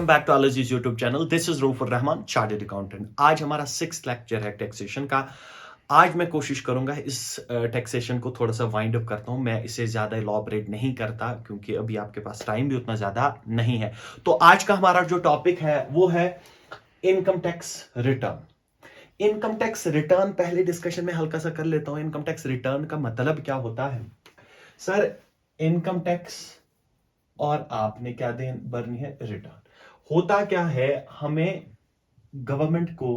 Welcome back to अलजीज YouTube channel. This is Raufur Rahman, chartered accountant. आज हमारा 6th लेक्चर है टैक्सेशन का। आज मैं कोशिश करूंगा इस टैक्सेशन को थोड़ा सा वाइंड अप करता हूं। मैं इसे ज्यादा इलॉबरेट नहीं करता क्योंकि अभी आपके पास टाइम भी उतना ज्यादा नहीं है। तो आज का हमारा जो टॉपिक है वो है income tax return. Income tax return पहले डिस्कशन में हल्का सा कर लेता हूं। इनकम टैक्स रिटर्न का मतलब क्या होता है? सर, इनकम टैक्स और आपने क्या देन भरनी है? रिटर्न। होता क्या है, हमें गवर्नमेंट को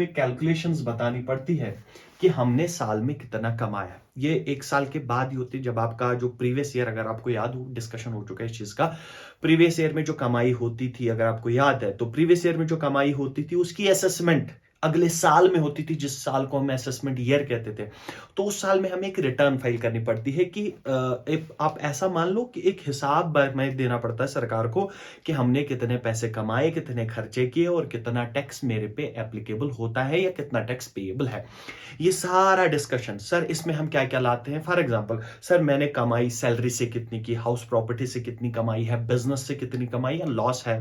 एक कैलकुलेशंस बतानी पड़ती है कि हमने साल में कितना कमाया। ये एक साल के बाद ही होती है जब आपका जो प्रीवियस ईयर, अगर आपको याद हो, डिस्कशन हो चुका है इस चीज का। प्रीवियस ईयर में जो कमाई होती थी, अगर आपको याद है, तो प्रीवियस ईयर में जो कमाई होती थी उसकी असेसमेंट अगले साल में होती थी, जिस साल को हम असेसमेंट ईयर कहते थे। तो उस साल में हमें एक रिटर्न फाइल करनी पड़ती है कि आप ऐसा मान लो कि एक हिसाब में देना पड़ता है सरकार को कि हमने कितने पैसे कमाए, कितने खर्चे किए और कितना टैक्स मेरे पे एप्लीकेबल होता है या कितना टैक्स पेएबल है। ये सारा डिस्कशन सर, इसमें हम क्या क्या लाते हैं? फॉर एग्जांपल, सर मैंने कमाई सैलरी से कितनी की, हाउस प्रॉपर्टी से कितनी कमाई है, बिजनेस से कितनी कमाई या लॉस है,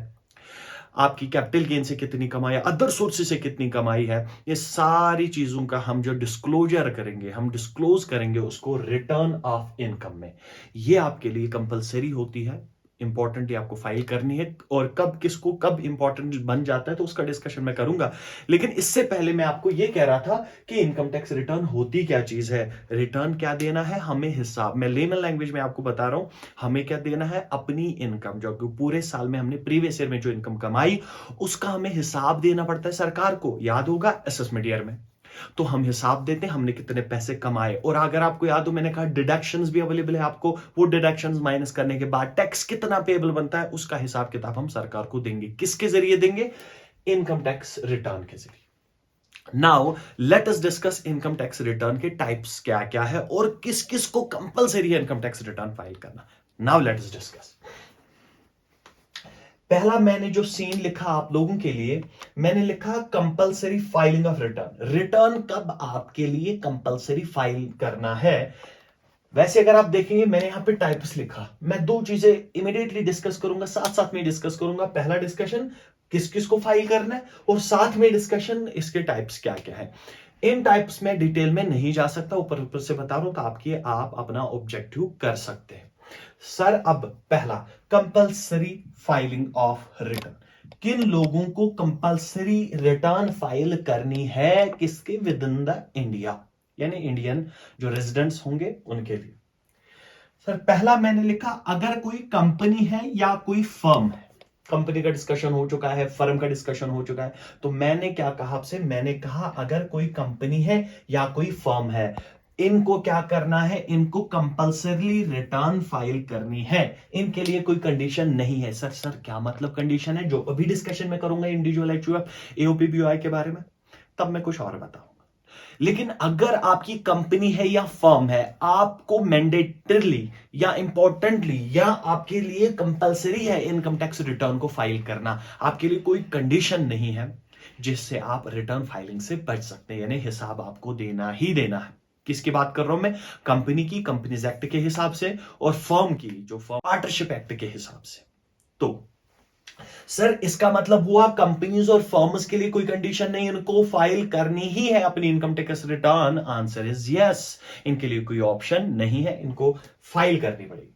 आपकी कैपिटल गेन से कितनी कमाई, अदर सोर्सेज से कितनी कमाई है। ये सारी चीजों का हम जो डिस्क्लोजर करेंगे, हम डिस्क्लोज करेंगे उसको रिटर्न ऑफ इनकम में। ये आपके लिए कंपलसरी होती है, इंपॉर्टेंट आपको फाइल करनी है। और कब किसको कब इंपॉर्टेंट बन जाता है तो उसका डिस्कशन मैं करूंगा। लेकिन इससे पहले मैं आपको यह कह रहा था कि इनकम टैक्स रिटर्न होती क्या चीज है। रिटर्न क्या देना है हमें? हिसाब। मैं लेमन लैंग्वेज में आपको बता रहा हूं, हमें क्या देना है? अपनी इनकम, जो पूरे साल में हमने प्रीवियस ईयर में जो इनकम कमाई उसका हमें हिसाब देना पड़ता है सरकार को। याद होगा असेसमेंट ईयर में तो हम हिसाब देते हैं हमने कितने पैसे कमाए। और अगर आपको याद हो, मैंने कहा डिडक्शंस भी अवेलेबल है आपको। वो डिडक्शंस माइनस करने के बाद टैक्स कितना पेएबल बनता है उसका हिसाब किताब हम सरकार को देंगे। किसके जरिए देंगे? इनकम टैक्स रिटर्न के जरिए। Now let us discuss income tax return के टाइप्स क्या क्या है और किस किस को कंपलसरी है इनकम टैक्स रिटर्न फाइल करना। Now let us discuss. पहला मैंने जो सीन लिखा आप लोगों के लिए, मैंने लिखा compulsory filing of return. Return कब आपके लिए कंपलसरी फाइल करना है? वैसे अगर आप देखेंगे, मैंने यहां पे टाइप्स लिखा। मैं दो चीजें इमीडिएटली डिस्कस करूंगा, साथ साथ में डिस्कस करूंगा। पहला डिस्कशन किस किस को फाइल करना है और साथ में डिस्कशन इसके टाइप्स क्या क्या है। इन टाइप्स में डिटेल में नहीं जा सकता, ऊपर ऊपर से बता रहा हूं ताकि आप अपना ऑब्जेक्टिव कर सकते हैं। सर, अब पहला, कंपलसरी फाइलिंग ऑफ रिटर्न। किन लोगों को कंपलसरी रिटर्न फाइल करनी है? किसके? विद इन द इंडिया, यानी इंडियन जो रेजिडेंट्स होंगे उनके लिए। सर, पहला मैंने लिखा, अगर कोई कंपनी है या कोई फर्म है। कंपनी का डिस्कशन हो चुका है, फर्म का डिस्कशन हो चुका है। तो मैंने क्या कहा आपसे? मैंने कहा अगर कोई कंपनी है या कोई फर्म है, इनको क्या करना है? इनको कंपलसरी रिटर्न फाइल करनी है। इनके लिए कोई कंडीशन नहीं है। सर क्या मतलब कंडीशन है? जो अभी डिस्कशन में करूंगा इंडिविजुअल एचयूएफ, एओपी, बीओआई के बारे में, तब मैं कुछ और बताऊंगा। लेकिन अगर आपकी कंपनी है या फर्म है, आपको मैंडेटरली या इंपॉर्टेंटली या आपके लिए कंपलसरी है इनकम टैक्स रिटर्न को फाइल करना। आपके लिए कोई कंडीशन नहीं है जिससे आप रिटर्न फाइलिंग से बच सकते हैं, यानी हिसाब आपको देना ही देना है। किसकी बात कर रहा हूं मैं? कंपनी की, कंपनीज एक्ट के हिसाब से, और फर्म की, जो फर्म पार्टनरशिप एक्ट के हिसाब से। तो सर, इसका मतलब हुआ कंपनीज और फर्म्स के लिए कोई कंडीशन नहीं, इनको फाइल करनी ही है अपनी income tax return. Answer is yes. इनके लिए कोई ऑप्शन नहीं है, इनको फाइल करनी पड़ेगी।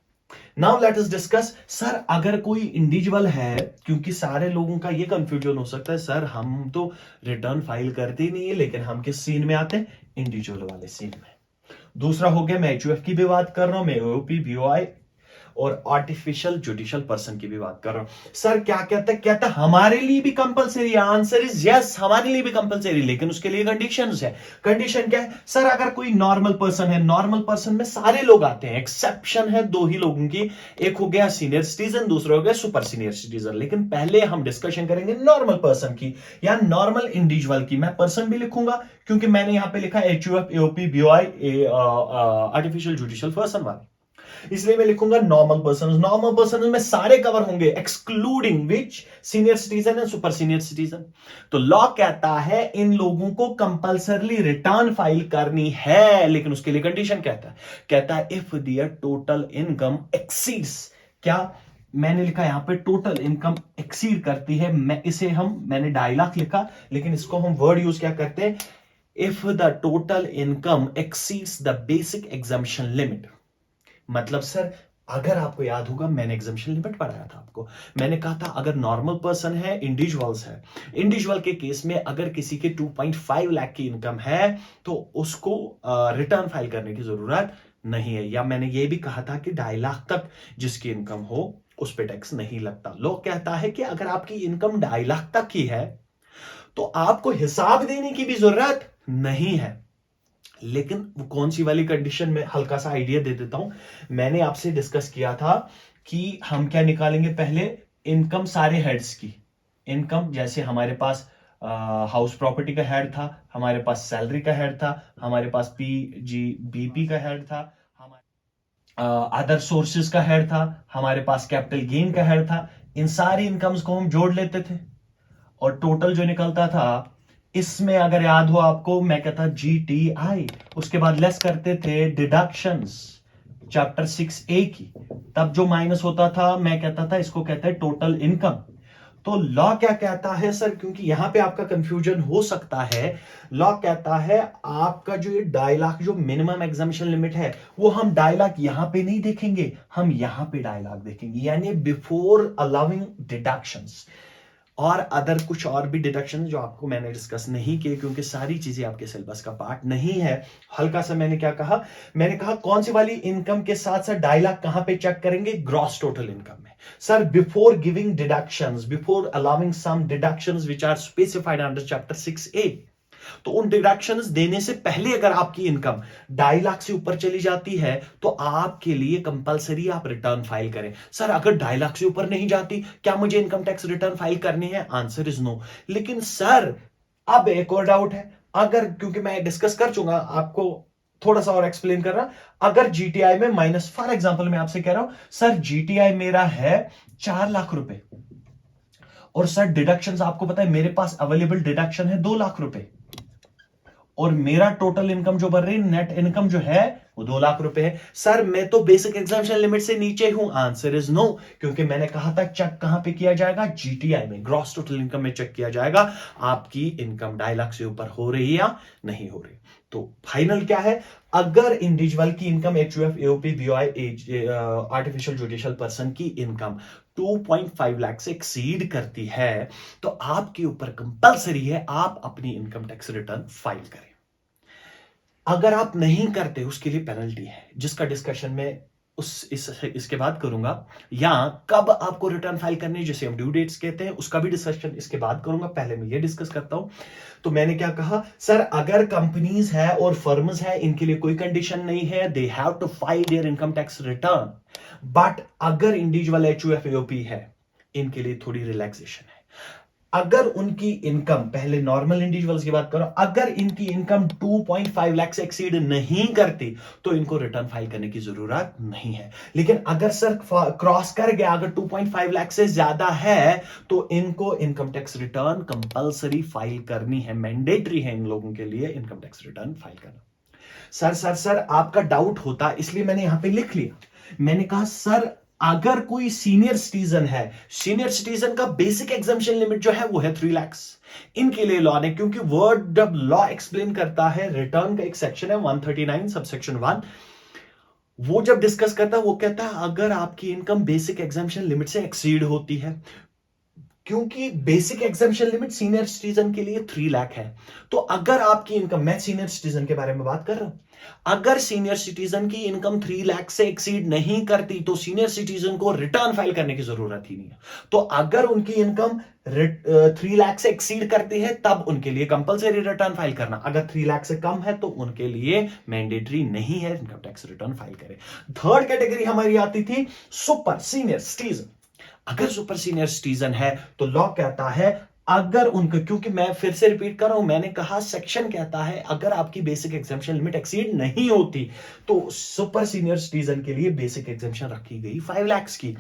Now let us discuss. Sir, अगर कोई इंडिविजुअल है, क्योंकि सारे लोगों का ये कंफ्यूजन हो सकता है, सर हम तो रिटर्न फाइल करते ही नहीं है, लेकिन हम किस सीन में आते हैं? इंडिविजुअल वाले सीन में। दूसरा हो गया, मैं एचयूएफ की भी बात कर रहा हूं, मैं एओपी, बीओआई और आर्टिफिशियल जुडिशियल पर्सन की भी बात कर रहा हूं। सर क्या कहता है? कहता है हमारे लिए भी कंपलसरी। आंसर इज यस, हमारे लिए भी कंपलसरी, लेकिन उसके लिए कंडीशंस है। कंडीशन क्या है? सर, अगर कोई नॉर्मल पर्सन है, नॉर्मल पर्सन में सारे लोग आते हैं, एक्सेप्शन है दो ही लोगों की। एक हो गया सीनियर सिटीजन, दूसरा हो गया सुपर सीनियर सिटीजन। लेकिन पहले हम डिस्कशन करेंगे नॉर्मल पर्सन की या नॉर्मल इंडिविजुअल की। मैं पर्सन भी लिखूंगा क्योंकि मैंने यहां पे लिखा HUF, AOP, BOI, artificial judicial person वाला। इसलिए मैं लिखूंगा नॉर्मल पर्सन। नॉर्मल पर्सन में सारे कवर होंगे excluding which senior citizen and super senior citizen. तो लॉ कहता है इन लोगों को कंपल्सरली रिटर्न फाइल करनी है, लेकिन उसके लिए कंडीशन कहता है if their total income exceeds, क्या मैंने लिखा यहां पे टोटल इनकम एक्सीड करती है, मैंने 2.5 लाख लिखा, लेकिन इसको हम वर्ड यूज क्या करते हैं, if the total income exceeds the basic exemption limit. मतलब सर अगर आपको याद होगा मैंने एग्जम्पशन लिमिट पढ़ाया था आपको, मैंने कहा था अगर नॉर्मल पर्सन है, इंडिविजुअल्स है, इंडिविजुअल के केस में अगर किसी के 2.5 लाख की इनकम है तो उसको रिटर्न फाइल करने की जरूरत नहीं है। या मैंने ये भी कहा था कि 2.5 लाख तक जिसकी इनकम हो उस पर टैक्स नहीं लगता। लोग कहता है कि अगर आपकी इनकम 2.5 लाख तक की है तो आपको हिसाब देने की भी जरूरत नहीं है। लेकिन वो कौन सी वाली कंडीशन में, हल्का सा आइडिया दे देता हूं। मैंने आपसे डिस्कस किया था कि हम क्या निकालेंगे, पहले इनकम सारे हेड्स की इनकम, जैसे हमारे पास हाउस प्रॉपर्टी का हेड था, हमारे पास सैलरी का हेड था, हमारे पास पीजीबीपी का हेड था, अदर सोर्सेज का हेड था, हमारे पास कैपिटल गेन का हेड था। इन सारी इनकम्स को हम जोड़ लेते थे और टोटल जो निकलता था, इसमें अगर याद हो आपको मैं कहता GTI, उसके बाद लेस करते थे डिडक्शंस चैप्टर 6A की, तब जो माइनस होता था मैं कहता था इसको कहते हैं टोटल इनकम। तो लॉ क्या कहता है सर, क्योंकि यहां पे आपका कंफ्यूजन हो सकता है, लॉ कहता है आपका जो ये 2.5 लाख जो मिनिमम एग्जम्पशन लिमिट है वो हम 2.5 लाख यहां पे नहीं देखेंगे, हम यहां पे 2.5 लाख देखेंगे, यानी बिफोर अलाउिंग डिडक्शंस और अदर कुछ और भी डिडक्शन जो आपको मैंने डिस्कस नहीं किए क्योंकि सारी चीजें आपके सिलेबस का पार्ट नहीं है। हल्का सा मैंने क्या कहा, मैंने कहा कौन सी वाली इनकम के साथ साथ 2.5 लाख कहां पे चेक करेंगे, ग्रॉस टोटल इनकम में। Sir before giving deductions, before allowing some deductions which are specified under chapter 6A, तो उन डिडक्शंस देने से पहले अगर आपकी इनकम 2.5 लाख से ऊपर चली जाती है तो आपके लिए कंपलसरी आप रिटर्न फाइल करें। सर अगर 2.5 लाख से ऊपर नहीं जाती क्या मुझे इनकम टैक्स रिटर्न फाइल करनी है, आंसर इज नो। लेकिन सर अब एक और डाउट है, अगर, क्योंकि मैं डिस्कस कर चुका, आपको थोड़ा सा और एक्सप्लेन कर रहा, अगर जीटीआई में माइनस, फॉर एग्जांपल मैं आपसे कह रहा हूं सर जीटीआई मेरा है 4 लाख रुपए और सर डिडक्शंस आपको पता है मेरे पास अवेलेबल डिडक्शन है 2 लाख रुपए और मेरा टोटल इनकम जो बन रही है, नेट इनकम जो है वो 2 लाख रुपए है। सर मैं तो बेसिक एग्जाम्पशन लिमिट से नीचे हूं, आंसर इज नो, क्योंकि मैंने कहा था चेक कहां पे किया जाएगा, जीटीआई में, ग्रॉस टोटल इनकम में चेक किया जाएगा आपकी इनकम 2.5 लाख से ऊपर हो रही है या नहीं हो रही। तो फाइनल क्या है, अगर इंडिविजुअल की income HUF AOP BOI artificial judicial person की इनकम 2.5 लाख से एक्सीड करती है तो आपके ऊपर कंपलसरी है आप अपनी इनकम टैक्स रिटर्न फाइल करें। अगर आप नहीं करते उसके लिए पेनल्टी है जिसका डिस्कशन में इसके बाद करूंगा, या कब आपको रिटर्न फाइल करनी है जिसे हम ड्यू डेट्स कहते हैं उसका भी डिस्कशन इसके बाद करूंगा। पहले मैं ये डिस्कस करता हूं। तो मैंने क्या कहा सर, अगर कंपनीज है और फर्म्स है इनके लिए कोई कंडीशन नहीं है, they have to file their income tax return, but अगर इंडिविजुअल एचयूएफ एओपी है इनके लिए थोड़ी रिलैक्सेशन है। अगर उनकी इनकम, पहले नॉर्मल इंडिविजुअल्स की बात करो, अगर इनकी इनकम 2.5 लाख से एक्सीड नहीं करती तो इनको रिटर्न फाइल करने की जरूरत नहीं है। लेकिन अगर सर क्रॉस कर गया, अगर 2.5 लाख से ज्यादा है तो इनको income tax return compulsory file करनी है, मैंडेटरी है इन लोगों के लिए इनकम टैक्स रिटर्न फाइल करना। सर आपका डाउट होता, इसलिए मैंने यहां पे लिख लिया, मैंने कहा सर अगर कोई सीनियर सिटीजन है, सीनियर सिटीजन का बेसिक एग्जम्पशन लिमिट जो है वो है 3 लाख, इनके लिए लॉ ने, क्योंकि वर्ड जब लॉ एक्सप्लेन करता है, रिटर्न का एक सेक्शन है 139 सबसेक्शन 1, वो जब डिस्कस करता है वो कहता है अगर आपकी इनकम बेसिक एग्जम्पशन लिमिट से एक्सीड होती है, क्योंकि basic exemption limit senior citizen के लिए 3 लाख है, तो अगर आपकी इनकम, मैं सीनियर सिटीजन के बारे में बात कर रहा हूं, अगर सीनियर सिटीजन की इनकम 3 लाख से एक्सीड नहीं करती तो सीनियर सिटीजन को रिटर्न फाइल करने की जरूरत ही नहीं है। तो अगर उनकी इनकम 3 लाख से एक्सीड करती है तब उनके लिए कंपलसरी रिटर्न फाइल करना, अगर 3 लाख से कम है तो उनके लिए मैंडेटरी नहीं है इनकम टैक्स रिटर्न फाइल करें। थर्ड कैटेगरी हमारी आती थी सुपर सीनियर सिटीजन। अगर सुपर सीनियर सिटीजन है तो लॉ कहता है अगर उनका, क्योंकि मैं फिर से रिपीट कर रहा हूं, मैंने कहा सेक्शन कहता है अगर आपकी बेसिक एग्जाम्पशन लिमिट एक्सीड नहीं होती तो सुपर सीनियर सिटीजन के लिए बेसिक एग्जाम्पशन रखी गई 5 लाख की।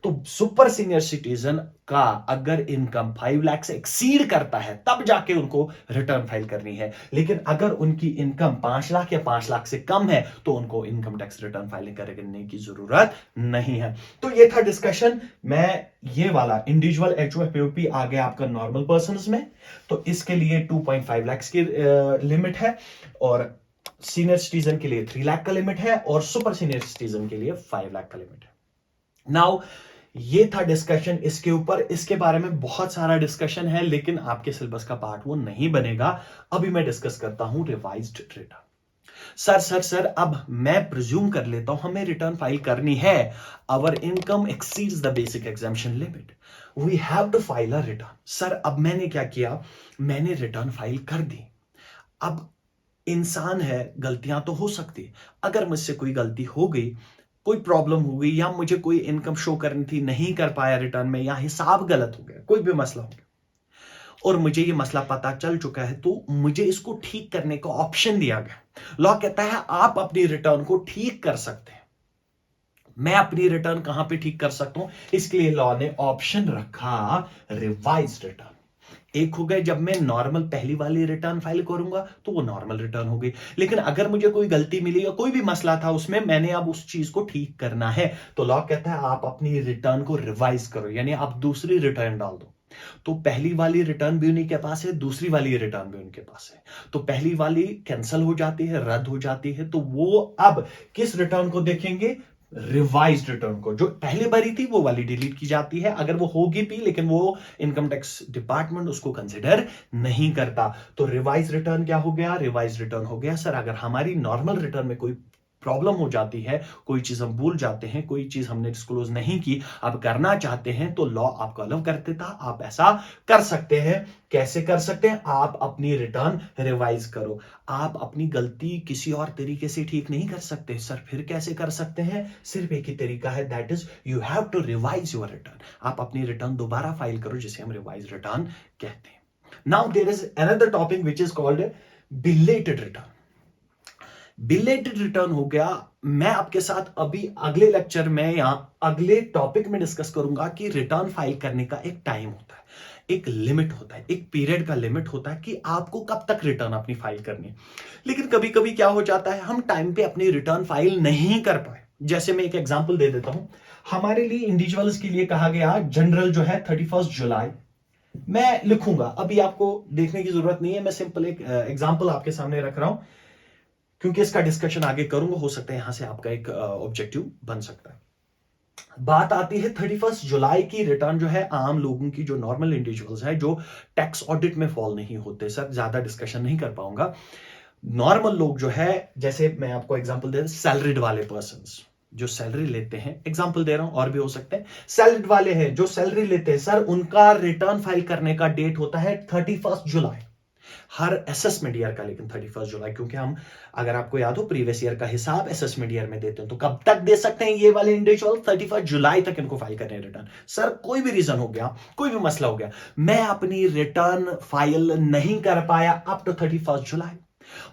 तो सुपर सीनियर सिटीजन का अगर इनकम 5 लाख से एक्सीड करता है तब जाके उनको रिटर्न फाइल करनी है, लेकिन अगर उनकी इनकम 5 लाख या 5 लाख से कम है तो उनको इनकम टैक्स रिटर्न फाइलिंग करने की जरूरत नहीं है। तो ये था डिस्कशन। मैं ये वाला इंडिविजुअल एचओएफपीओपी आ गया आपका नॉर्मल पर्सन्स में, तो इसके लिए 2.5 लाख की लिमिट है, और सीनियर सिटीजन के लिए 3 लाख का लिमिट है, और सुपर सीनियर सिटीजन के लिए 5 लाख का लिमिट है। नाउ ये था डिस्कशन इसके ऊपर। इसके बारे में बहुत सारा डिस्कशन है, लेकिन आपके सिलेबस का पार्ट वो नहीं बनेगा। अभी मैं डिस्कस करता हूं रिवाइज्ड रिटर्न। सर अब मैं प्रिज्यूम कर लेता हूं हमें रिटर्न फाइल करनी है। Our income exceeds the basic exemption limit, we have to file a return. Sir अब मैंने क्या किया, मैंने रिटर्न फाइल कर दी। अब इंसान है, गलतियां तो हो सकती, अगर मुझसे कोई गलती हो गई, कोई प्रॉब्लम हो गई, या मुझे कोई इनकम शो करनी थी नहीं कर पाया रिटर्न में, या हिसाब गलत हो गया, कोई भी मसला हो गया और मुझे ये मसला पता चल चुका है, तो मुझे इसको ठीक करने का ऑप्शन दिया गया। लॉ कहता है आप अपनी रिटर्न को ठीक कर सकते हैं। मैं अपनी रिटर्न कहां पे ठीक कर सकता हूं, इसके लिए लॉ ने ऑप्शन रखा रिवाइज्ड रिटर्न। एक हो गए जब मैं नॉर्मल पहली वाली रिटर्न फाइल करूंगा तो वो नॉर्मल रिटर्न हो गई, लेकिन अगर मुझे कोई गलती मिली या कोई भी मसला था उसमें, मैंने अब उस चीज को ठीक करना है, तो लॉ कहता है आप अपनी रिटर्न को रिवाइज करो, यानी आप दूसरी रिटर्न डाल दो। तो पहली वाली रिटर्न भी उन्हीं के पास है, दूसरी वाली रिटर्न भी उनके पास है, तो पहली वाली कैंसिल हो जाती है, रद्द हो जाती है, तो वो अब किस रिटर्न को देखेंगे, रिवाइज्ड रिटर्न को। जो पहले भरी थी वो वाली डिलीट की जाती है, अगर वो होगी भी, लेकिन वो इनकम टैक्स डिपार्टमेंट उसको कंसिडर नहीं करता। तो रिवाइज रिटर्न क्या हो गया, रिवाइज रिटर्न हो गया सर अगर हमारी नॉर्मल रिटर्न में कोई प्रॉब्लम हो जाती है, कोई चीज हम भूल जाते हैं, कोई चीज हमने डिस्क्लोज नहीं की, अब करना चाहते हैं, तो लॉ आपको अलाउ कर देता, आप ऐसा कर सकते हैं। कैसे कर सकते हैं, आप अपनी रिटर्न रिवाइज करो। आप अपनी गलती किसी और तरीके से ठीक नहीं कर सकते। सर फिर कैसे कर सकते हैं, सिर्फ एक ही तरीका है, that is you have to revise your return. आप अपनी रिटर्न दोबारा फाइल करो, जिसे हम रिवाइज रिटर्न कहते हैं। Now there is another topic which is called belated return. Belated return हो गया, मैं आपके साथ अभी अगले लेक्चर में या अगले टॉपिक में डिस्कस करूंगा कि रिटर्न फाइल करने का एक टाइम होता है, एक लिमिट होता है, एक पीरियड का लिमिट होता है कि आपको कब तक रिटर्न अपनी फाइल करनी है। लेकिन कभी कभी क्या हो जाता है, हम टाइम पे अपनी रिटर्न फाइल नहीं कर पाए। जैसे मैं एक एग्जांपल दे देता हूं, हमारे लिए इंडिविजुअल्स के लिए कहा गया जनरल जो है 31 जुलाई। मैं लिखूंगा, अभी आपको देखने की जरूरत नहीं है, मैं सिंपल एक एग्जांपल आपके सामने रख रहा हूं, क्योंकि इसका डिस्कशन आगे करूंगा, हो सकता है यहां से आपका एक ऑब्जेक्टिव बन सकता है। बात आती है 31 जुलाई की रिटर्न जो है आम लोगों की, जो नॉर्मल इंडिविजुअल्स है, जो टैक्स ऑडिट में फॉल नहीं होते। सर ज्यादा डिस्कशन नहीं कर पाऊंगा। नॉर्मल लोग जो है, जैसे मैं आपको एग्जांपल दे रहा हूं, सैलरीड वाले पर्संस जो सैलरी लेते हैं, एग्जांपल दे रहा हूं, और भी हो सकते हैं। सैलरीड वाले हैं जो सैलरी लेते हैं, सर उनका रिटर्न फाइल करने का डेट होता है 31 जुलाई हर असेसमेंट ईयर का। लेकिन 31 जुलाई, क्योंकि हम, अगर आपको याद हो, प्रीवियस ईयर का हिसाब असेसमेंट ईयर में देते हैं, तो कब तक दे सकते हैं ये वाले इंडिविजुअल, 31 जुलाई तक इनको फाइल करने रिटर्न। सर कोई भी रीजन हो गया, कोई भी मसला हो गया, मैं अपनी रिटर्न फाइल नहीं कर पाया अप टू 31 जुलाई,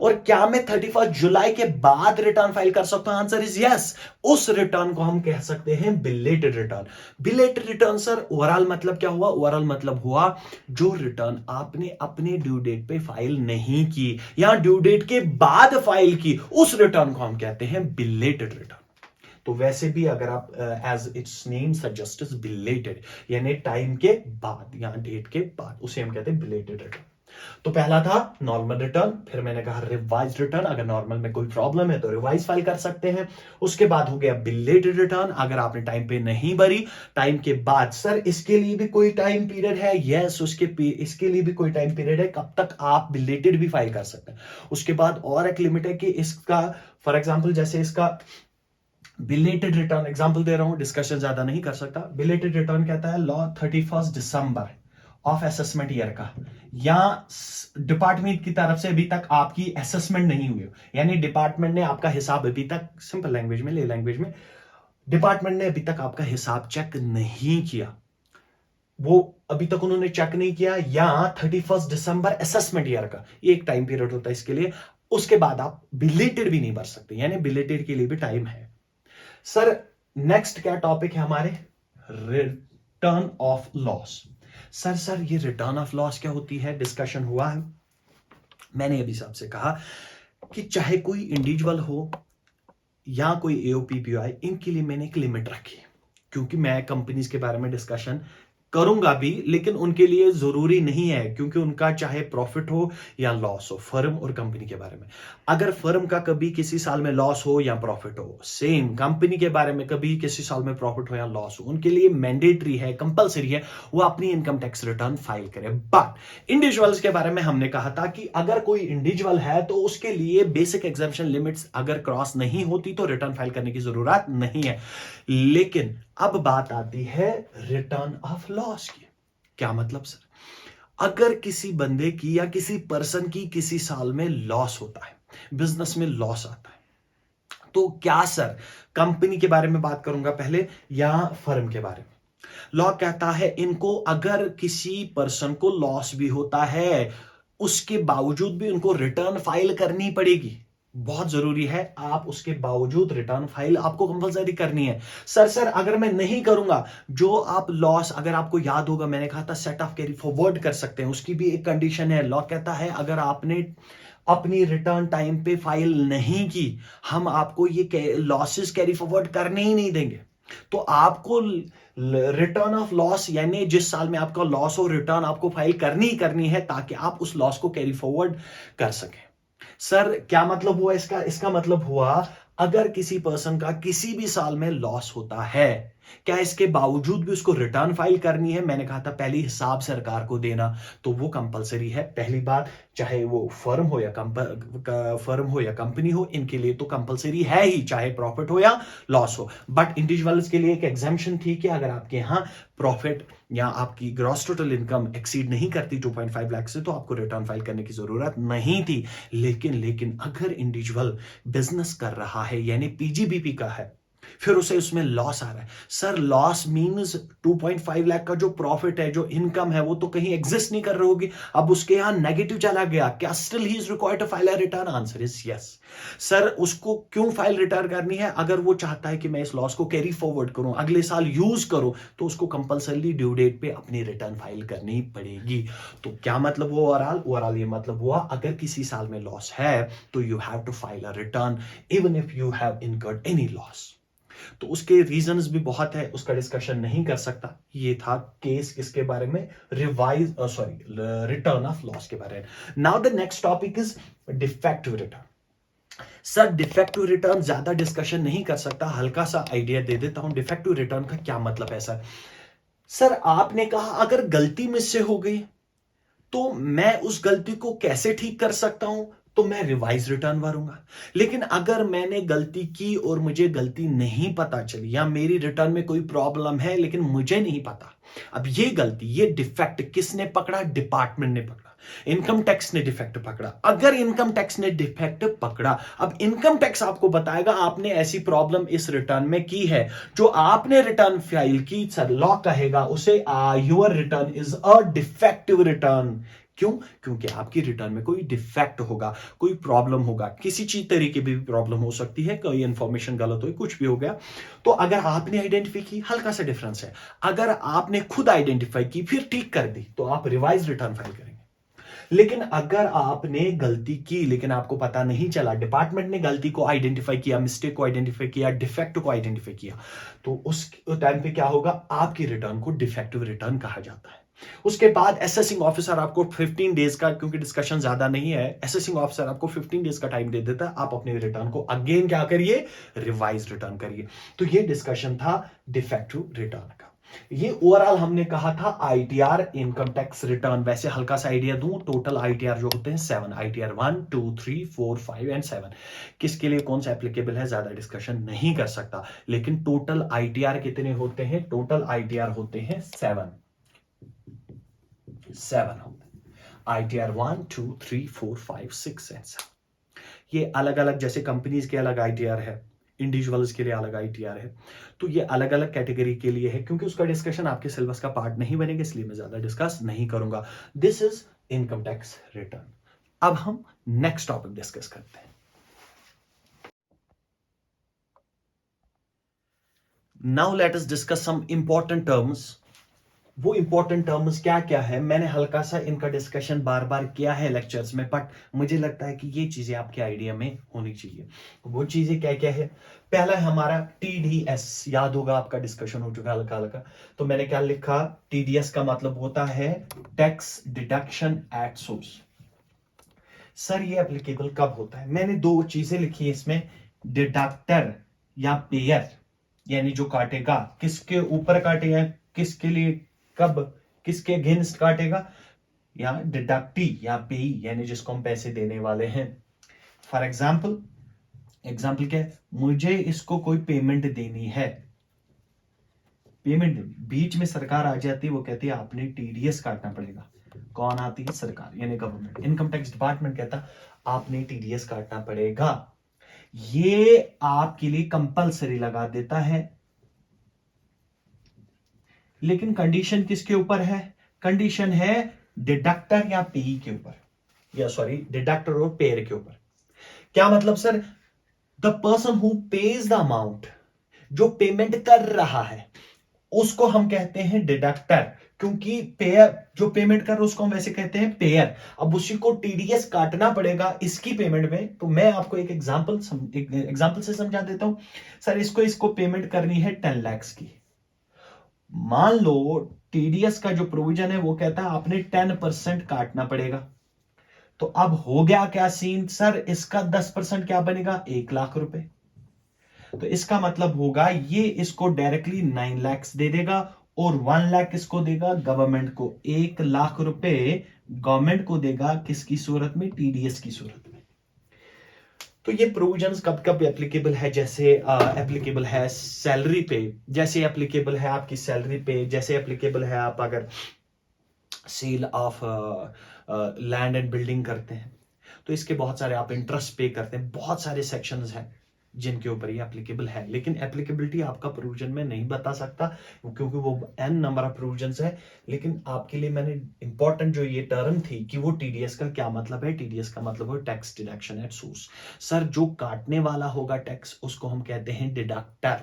और क्या मैं 31 जुलाई के बाद रिटर्न फाइल कर सकता हूं, आंसर इज यस। उस रिटर्न को हम कह सकते हैं belated return. Belated return sir overall मतलब क्या हुआ, ओवरऑल मतलब हुआ जो रिटर्न आपने अपने ड्यू डेट पे फाइल नहीं की या ड्यू डेट के बाद फाइल की, उस रिटर्न को हम कहते हैं बिलेटेड रिटर्न। तो वैसे भी अगर आप एज इट्स नेम सजेस्ट बिलेटेड, यानी टाइम के बाद या डेट के बाद, उसे हम कहते हैं बिलेटेड रिटर्न। तो पहला था नॉर्मल रिटर्न, फिर मैंने कहा रिवाइज रिटर्न, अगर नॉर्मल में कोई प्रॉब्लम है तो रिवाइज फाइल कर सकते हैं। उसके बाद हो गया बिलेटेड रिटर्न, अगर आपने टाइम पे नहीं भरी, टाइम के बाद। सर इसके लिए भी कोई टाइम पीरियड है, यस इसके लिए भी कोई टाइम पीरियड है, कब तक आप बिलेटेड भी फाइल कर सकते हैं। उसके बाद और एक लिमिट है कि इसका, फॉर एग्जाम्पल जैसे इसका बिलेटेड रिटर्न एग्जांपल दे रहा हूं, डिस्कशन ज्यादा नहीं कर सकता। बिलेटेड रिटर्न कहता है law 31 December of assessment year का, या डिपार्टमेंट की तरफ से अभी तक आपकी असेसमेंट नहीं हुई, यानी डिपार्टमेंट ने आपका हिसाब अभी तक, सिंपल लैंग्वेज में, ले लैंग्वेज में, डिपार्टमेंट ने अभी तक आपका हिसाब चेक नहीं किया। वो अभी तक उन्होंने चेक नहीं किया, या 31 दिसंबर असेसमेंट ईयर का, ये एक टाइम पीरियड होता है इसके लिए। उसके बाद आप बिलेटेड भी नहीं भर सकते, यानी बिलेटेड के लिए भी टाइम है। सर नेक्स्ट क्या टॉपिक है हमारे, रिटर्न ऑफ लॉस। सर ये रिटर्न ऑफ लॉस क्या होती है, डिस्कशन हुआ है। मैंने अभी आपसे कहा कि चाहे कोई इंडिविजुअल हो या कोई एओपीपीआई, इनके लिए मैंने एक लिमिट रखी, क्योंकि मैं कंपनीज के बारे में डिस्कशन करूंगा भी, लेकिन उनके लिए जरूरी नहीं है, क्योंकि उनका चाहे प्रॉफिट हो या लॉस हो, फर्म और कंपनी के बारे में। अगर फर्म का कभी किसी साल में लॉस हो या प्रॉफिट हो, सेम कंपनी के बारे में कभी किसी साल में प्रॉफिट हो या लॉस हो, उनके लिए मैंडेटरी है, कंपलसरी है, वो अपनी इनकम टैक्स रिटर्न फाइल करे। बट इंडिविजुअल्स के बारे में हमने कहा था कि अगर कोई इंडिविजुअल है तो उसके लिए बेसिक एग्जम्पशन लिमिट्स अगर क्रॉस नहीं होती तो रिटर्न फाइल करने की जरूरत नहीं है। लेकिन अब बात आती है रिटर्न ऑफ लॉस की। क्या मतलब सर, अगर किसी बंदे की या किसी पर्सन की किसी साल में लॉस होता है, बिजनेस में लॉस आता है, तो क्या सर, कंपनी के बारे में बात करूंगा पहले या फर्म के बारे में। लॉ कहता है इनको, अगर किसी पर्सन को लॉस भी होता है उसके बावजूद भी उनको रिटर्न फाइल करनी पड़ेगी। बहुत जरूरी है, आप उसके बावजूद रिटर्न फाइल आपको कंपलसरी करनी है। सर अगर मैं नहीं करूंगा, जो आप लॉस, अगर आपको याद होगा मैंने कहा था सेट ऑफ कैरी फॉरवर्ड कर सकते हैं, उसकी भी एक कंडीशन है। लॉ कहता है अगर आपने अपनी रिटर्न टाइम पे फाइल नहीं की, हम आपको ये लॉसेस कैरी फॉरवर्ड करने ही नहीं देंगे। तो आपको रिटर्न ऑफ लॉस, यानी जिस साल में आपका लॉस हो, रिटर्न आपको फाइल करनी ही करनी है, ताकि आप उस लॉस को कैरी फॉरवर्ड कर सकें। सर क्या मतलब हुआ इसका मतलब हुआ, अगर किसी पर्सन का किसी भी साल में लॉस होता है, क्या इसके बावजूद भी उसको रिटर्न फाइल करनी है। मैंने कहा था पहली हिसाब सरकार को देना, तो वो कंपलसरी है। पहली बात, चाहे वो फर्म हो या कंपनी हो, इनके लिए तो कंपलसरी है ही, चाहे प्रॉफिट हो या लॉस हो। बट इंडिविजुअल्स के लिए एक एग्जाम्पशन थी कि अगर आपके यहां प्रॉफिट या आपकी ग्रॉस टोटल इनकम एक्सीड नहीं करती 2.5 लाख से, तो आपको रिटर्न फाइल करने की जरूरत नहीं थी। लेकिन अगर इंडिविजुअल बिजनेस कर रहा है, यानी पीजीबीपी का है, फिर उसे उसमें लॉस आ रहा है, सर लॉस मींस 2.5 लाख का जो प्रॉफिट है, जो इनकम है, वो तो कहीं एग्जिस्ट नहीं कर रही होगी। अब उसके यहां नेगेटिव चला गया, क्या still he is required to file a return? Answer is yes. Sir उसको क्यों फाइल रिटर्न करनी है? अगर वो चाहता है कि मैं इस लॉस को कैरी फॉरवर्ड करूं, अगले साल यूज करूं, तो उसको कंपलसरी ड्यू डेट पे अपनी रिटर्न फाइल करनी पड़ेगी। तो क्या मतलब हुआ ओवरऑल ये मतलब हुआ, अगर किसी साल में लॉस है तो you have to file a return even if you have incurred any loss. तो उसके रीजंस भी बहुत है, उसका डिस्कशन नहीं कर सकता। ये था केस किसके बारे में, रिटर्न ऑफ लॉस के बारे में। Now the next topic is defective return. Sir defective return ज्यादा डिस्कशन नहीं कर सकता, हल्का सा आइडिया दे देता हूं डिफेक्टिव रिटर्न का क्या मतलब है। सर आपने कहा अगर गलती मुझसे हो गई तो मैं उस गलती को कैसे ठीक कर सकता हूं, तो मैं रिवाइज रिटर्न भरूंगा। लेकिन अगर मैंने गलती की और मुझे गलती नहीं पता चली, या मेरी रिटर्न में कोई प्रॉब्लम है लेकिन मुझे नहीं पता, अब ये गलती, ये डिफेक्ट किसने पकड़ा? डिपार्टमेंट ने पकड़ा, इनकम टैक्स ने डिफेक्ट पकड़ा। अगर इनकम टैक्स ने डिफेक्ट पकड़ा, अब इनकम टैक्स आपको बताएगा आपने ऐसी प्रॉब्लम इस रिटर्न में की है, जो आपने रिटर्न फाइल की, सर लॉ कहेगा उसे your return is a defective return. क्यों? क्योंकि आपकी रिटर्न में कोई डिफेक्ट होगा, कोई प्रॉब्लम होगा, किसी चीज तरीके की भी प्रॉब्लम हो सकती है, कोई इंफॉर्मेशन गलत हुई, कुछ भी हो गया। तो अगर आपने आइडेंटिफाई की, हल्का सा डिफरेंस है। अगर आपने खुद आइडेंटिफाई की फिर ठीक कर दी, तो आप रिवाइज रिटर्न फाइल करेंगे। लेकिन अगर आपने गलती की लेकिन आपको पता नहीं चला, डिपार्टमेंट ने गलती को आइडेंटिफाई किया, मिस्टेक को आइडेंटिफाई किया, डिफेक्ट को आइडेंटिफाई किया, तो उस टाइम पे क्या होगा, आपकी रिटर्न को डिफेक्टिव रिटर्न कहा जाता है। उसके बाद असेसिंग ऑफिसर आपको 15 डेज का, क्योंकि डिस्कशन ज्यादा नहीं है, असेसिंग ऑफिसर आपको 15 डेज का टाइम दे देता है, आप अपने रिटर्न को अगेन क्या करिए, रिवाइज रिटर्न करिए। तो ये डिस्कशन था डिफेक्टिव रिटर्न का। ये ओवरऑल हमने कहा था आईटीआर, इनकम टैक्स रिटर्न। वैसे हल्का सा आइडिया दूं, टोटल आईटीआर जो होते हैं 7, आईटीआर 1 2 3 4 5 एंड 7, किसके लिए कौन सा एप्लीकेबल है ज्यादा डिस्कशन नहीं कर सकता। लेकिन टोटल आईटीआर कितने होते हैं? टोटल आईटीआर होते हैं 7 होते हैं। ITR 1 2 3 4 5 6 and 7। ये अलग अलग, जैसे कंपनीज के अलग आईटीआर है, इंडिविजुअल्स के लिए अलग ITR है। तो ये अलग अलग कैटेगरी के लिए है, क्योंकि उसका डिस्कशन आपके सिलेबस का पार्ट नहीं बनेगा, इसलिए मैं ज्यादा डिस्कस नहीं करूंगा। This is income tax return. अब हम नेक्स्ट टॉपिक डिस्कस करते हैं। Now let us discuss some important terms. वो इंपॉर्टेंट टर्म्स क्या क्या है, मैंने हल्का सा इनका डिस्कशन बार बार किया है लेक्चर्स में, बट मुझे लगता है कि ये चीजें आपके आइडिया में होनी चाहिए। वो चीजें क्या क्या है? पहला है हमारा TDS, याद होगा आपका डिस्कशन हो चुका हल्का हल्का। तो मैंने क्या लिखा? TDS का मतलब होता है tax deduction at source. Sir ये एप्लीकेबल कब होता है? मैंने दो चीजें लिखी है इसमें, डिडक्टर या पेयर, यानी जो काटेगा, किसके ऊपर काटेगा, किसके लिए, कब, किसके अगेंस्ट काटेगा, या डिडक्टी या पेई, यानी जिसको हम पैसे देने वाले हैं। फॉर एग्जाम्पल क्या है? मुझे इसको कोई पेमेंट देनी है, पेमेंट बीच में सरकार आ जाती है, वो कहती है आपने TDS काटना पड़ेगा। कौन आती है? सरकार, यानी गवर्नमेंट, इनकम टैक्स डिपार्टमेंट कहता आपने TDS काटना पड़ेगा। ये आपके लिए कंपलसरी लगा देता है, लेकिन कंडीशन किसके ऊपर है? कंडीशन है डिडक्टर या पेई के ऊपर, या सॉरी डिडक्टर और पेयर के ऊपर। क्या मतलब sir? The person who page the amount, जो पेमेंट कर रहा है उसको हम कहते हैं डिडक्टर, क्योंकि पेयर जो पेमेंट कर रहा है उसको हम वैसे कहते हैं पेयर। अब उसी को TDS काटना पड़ेगा इसकी पेमेंट में। तो मैं आपको एक एग्जांपल से समझा देता हूं। सर इसको पेमेंट करनी है 10 लाख की। मान लो TDS का जो प्रोविजन है वो कहता है आपने 10% काटना पड़ेगा। तो अब हो गया क्या सीन सर? इसका 10% क्या बनेगा? 1 लाख रुपए। तो इसका मतलब होगा ये इसको डायरेक्टली 9 लाख दे देगा, और 1 लाख किसको देगा? गवर्नमेंट को। 1 लाख रुपए गवर्नमेंट को देगा, किसकी सूरत में? TDS की सूरत में। तो ये प्रोविजंस कब कब एप्लीकेबल है? जैसे एप्लीकेबल है सैलरी पे, जैसे एप्लीकेबल है आपकी सैलरी पे, जैसे एप्लीकेबल है आप अगर sale of land and building करते हैं, तो इसके बहुत सारे, आप इंटरेस्ट पे करते हैं, बहुत सारे सेक्शंस हैं जिनके ऊपर ये एप्लीकेबल है। लेकिन एप्लीकेबिलिटी आपका प्रोविजन में नहीं बता सकता, क्योंकि वो n नंबर ऑफ प्रोविजंस है। लेकिन आपके लिए मैंने इंपॉर्टेंट जो ये टर्म थी कि वो TDS का क्या मतलब है? TDS का मतलब है tax deduction at source. Sir जो काटने वाला होगा टैक्स, उसको हम कहते हैं डिडक्टर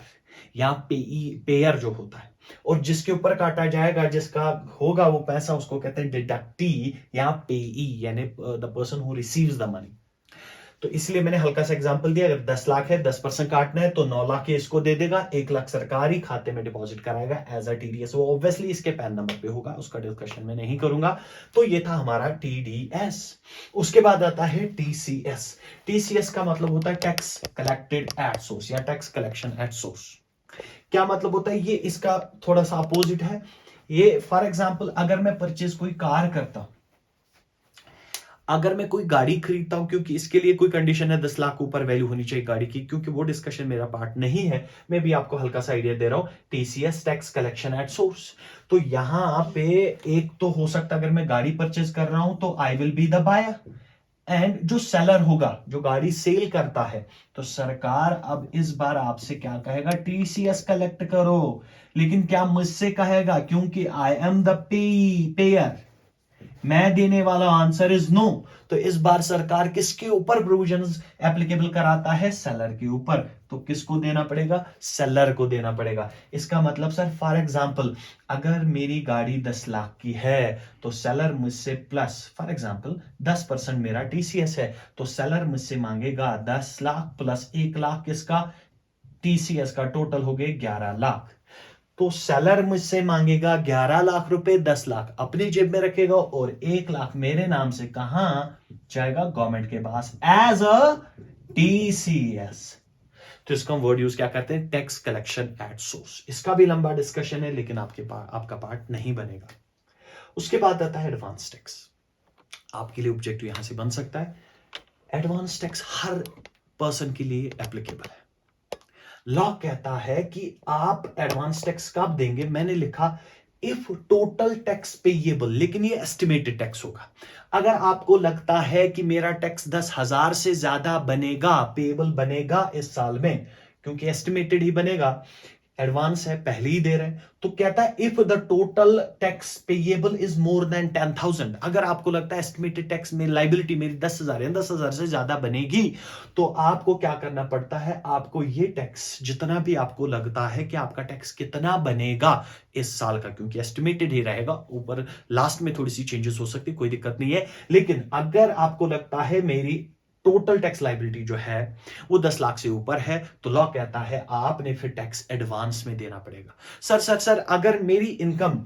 या पेयर जो होता है, और जिसके ऊपर काटा जाएगा, जिसका होगा वो पैसा, उसको कहते हैं डिडक्टी या पेई, यानी the person who receives the money. तो इसलिए मैंने हल्का सा एग्जांपल दिया, अगर 10 लाख है, 10% काटना है, तो 9 लाख के इसको दे देगा, 1 लाख सरकारी खाते में डिपॉजिट कराएगा एज अ TDS। वो ऑब्वियसली इसके पैन नंबर पे होगा, उसका डिस्कशन में नहीं करूंगा। तो ये था हमारा TDS। उसके बाद आता है TCS। TCS का मतलब होता है टैक्स कलेक्टेड एट सोर्स या टैक्स कलेक्शन एट सोर्स। क्या मतलब होता है? ये इसका थोड़ा सा अपोजिट है। ये फॉर एग्जाम्पल अगर मैं परचेज कोई कार करता हूं, अगर मैं कोई गाड़ी खरीदता हूं, क्योंकि इसके लिए कोई कंडीशन है 10 लाख ऊपर वैल्यू होनी चाहिए गाड़ी की, क्योंकि वो डिस्कशन मेरा पार्ट नहीं है, मैं भी आपको हल्का सा आइडिया दे रहा हूं। TCS tax collection at source. तो यहां पे एक तो हो सकता है, अगर मैं गाड़ी परचेज कर रहा हूं तो I will be the buyer, and जो सेलर होगा, जो गाड़ी सेल करता है, तो सरकार अब इस बार आपसे क्या कहेगा? TCS कलेक्ट करो। लेकिन क्या मुझसे कहेगा? क्योंकि आई एम द पेयर, मैं देने वाला, आंसर इज नो। तो इस बार सरकार किसके ऊपर प्रोविजंस एप्लीकेबल कराता है? सेलर के ऊपर। तो किसको देना पड़ेगा? सेलर को देना पड़ेगा। इसका मतलब सर फॉर एग्जांपल अगर मेरी गाड़ी 10 लाख की है, तो सेलर मुझसे प्लस फॉर एग्जांपल 10% मेरा TCS है, तो सेलर मुझसे मांगेगा 10 लाख प्लस 1 लाख किसका? TCS का। टोटल हो गए 11 लाख। तो सेलर मुझसे मांगेगा 11 लाख रुपए, 10 लाख अपनी जेब में रखेगा, और 1 लाख मेरे नाम से कहां जाएगा? गवर्नमेंट के पास एज अ TCS। तो इसका हम वर्ड यूज क्या करते हैं? Tax collection at source. इसका भी लंबा डिस्कशन है, लेकिन आपका पार्ट नहीं बनेगा। उसके बाद आता है एडवांस टैक्स। आपके लिए ऑब्जेक्टिव यहां से बन सकता है, एडवांस टैक्स हर पर्सन के लिए एप्लीकेबल है। लॉ कहता है कि आप एडवांस टैक्स कब देंगे? मैंने लिखा इफ टोटल टैक्स पेएबल, लेकिन ये एस्टिमेटेड टैक्स होगा। अगर आपको लगता है कि मेरा टैक्स 10,000 से ज्यादा बनेगा, पेएबल बनेगा इस साल में, क्योंकि एस्टिमेटेड ही बनेगा, एडवांस है, पहले ही दे रहे हैं। तो कहता है if the total tax payable is more than 10,000, अगर आपको लगता है एस्टिमेटेड टैक्स में लाइबिलिटी मेरी 10,000 है, 10,000 से ज्यादा बनेगी, तो आपको क्या करना पड़ता है, आपको ये टैक्स जितना भी आपको लगता है कि आपका टैक्स कितना बनेगा इस साल का, क्योंकि एस्टिमेटेड ही रहेगा, ऊपर लास्ट में थोड़ी सी चेंजेस हो सकती है, कोई दिक्कत नहीं है। लेकिन अगर आपको लगता है मेरी टोटल टैक्स लाइबिलिटी जो है वो 10 लाख से ऊपर है, तो लॉ कहता है आपने फिर टैक्स एडवांस में देना पड़ेगा। सर अगर मेरी इनकम